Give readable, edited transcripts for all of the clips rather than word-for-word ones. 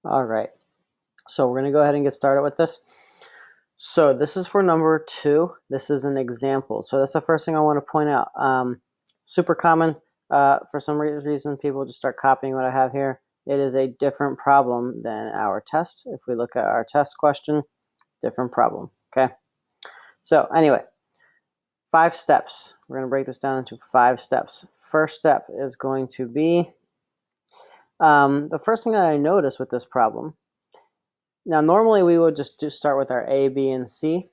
All right, so we're going to go ahead and get started with this. So this is for number 2. This is an example. So that's the first thing I want to point out. Super common. For some reason, people just start copying what I have here. It is a different problem than our test. If we look at our test question, different problem. Okay. So anyway, 5 steps. We're going to break this down into 5 steps. First step is going to be the first thing that I noticed with this problem. Now, normally we would just start with our A, B, and C,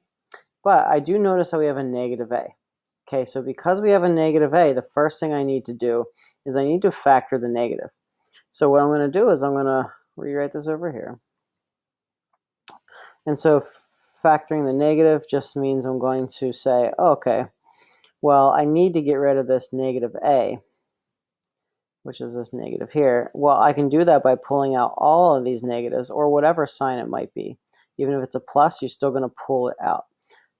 but I do notice that we have a negative A. Okay, so because we have a negative A, the first thing I need to do is I need to factor the negative. So what I'm going to do is I'm going to rewrite this over here. And so factoring the negative just means I'm going to say, oh, okay, well, I need to get rid of this negative A, which is this negative here. Well, I can do that by pulling out all of these negatives or whatever sign it might be. Even if it's a plus, you're still going to pull it out.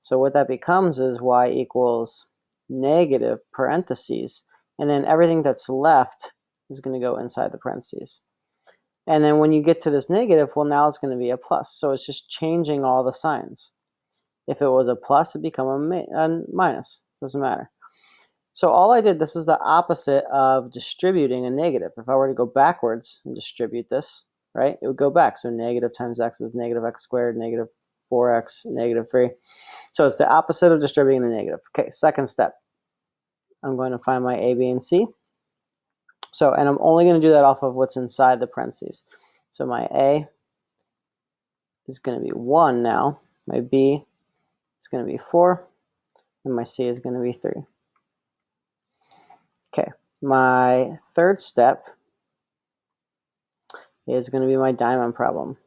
So what that becomes is y equals negative parentheses, and then everything that's left is going to go inside the parentheses. And then when you get to this negative, well, now it's going to be a plus. So it's just changing all the signs. If it was a plus, it become a minus. Doesn't matter. So all I did, this is the opposite of distributing a negative. If I were to go backwards and distribute this, right, it would go back. So negative times x is negative x squared, negative 4x, negative 3. So it's the opposite of distributing the negative. Okay, second step. I'm going to find my A, B, and C. So, and I'm only going to do that off of what's inside the parentheses. So my A is going to be 1 now. My B is going to be 4. And my C is going to be 3. Okay, my third step is going to be my diamond problem.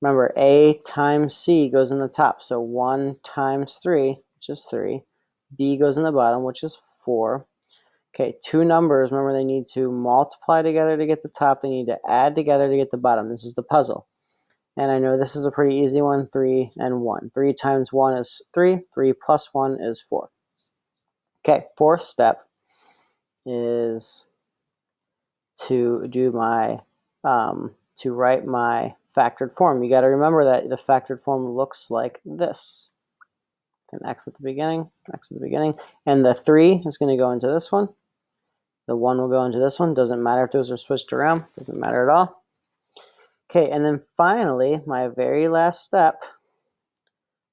Remember, A times C goes in the top. So 1 times 3, which is 3. B goes in the bottom, which is 4. Okay, 2 numbers, remember they need to multiply together to get the top. They need to add together to get the bottom. This is the puzzle. And I know this is a pretty easy one, 3 and 1. 3 times 1 is 3. 3 plus 1 is 4. Okay, fourth step is to do my, to write my factored form. You got to remember that the factored form looks like this. An x at the beginning, x at the beginning. And the 3 is going to go into this one. The 1 will go into this one. Doesn't matter if those are switched around. Doesn't matter at all. Okay, and then finally, my very last step,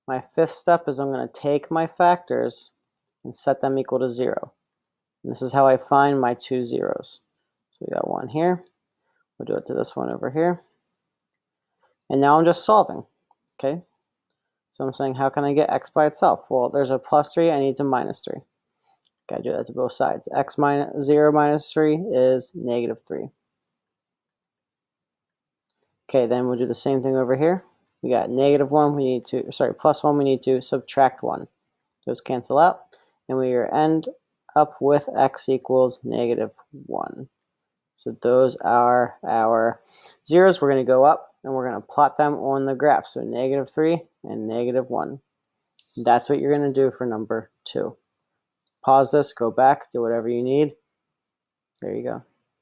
my fifth step is I'm going to take my factors and set them equal to 0. And this is how I find my 2 zeros. So we got 1 here. We'll do it to this one over here. And now I'm just solving. Okay, so I'm saying, how can I get x by itself? Well, there's a plus 3. I need to minus 3. Got to do that to both sides. X minus 0 minus 3 is negative 3. Okay, then we'll do the same thing over here. We got negative 1, we need to, sorry, plus 1, we need to subtract 1. Those cancel out, and we end up with x equals negative 1. So those are our zeros. We're going to go up, and we're going to plot them on the graph. So negative 3 and negative 1. That's what you're going to do for number 2. Pause this, go back, do whatever you need. There you go.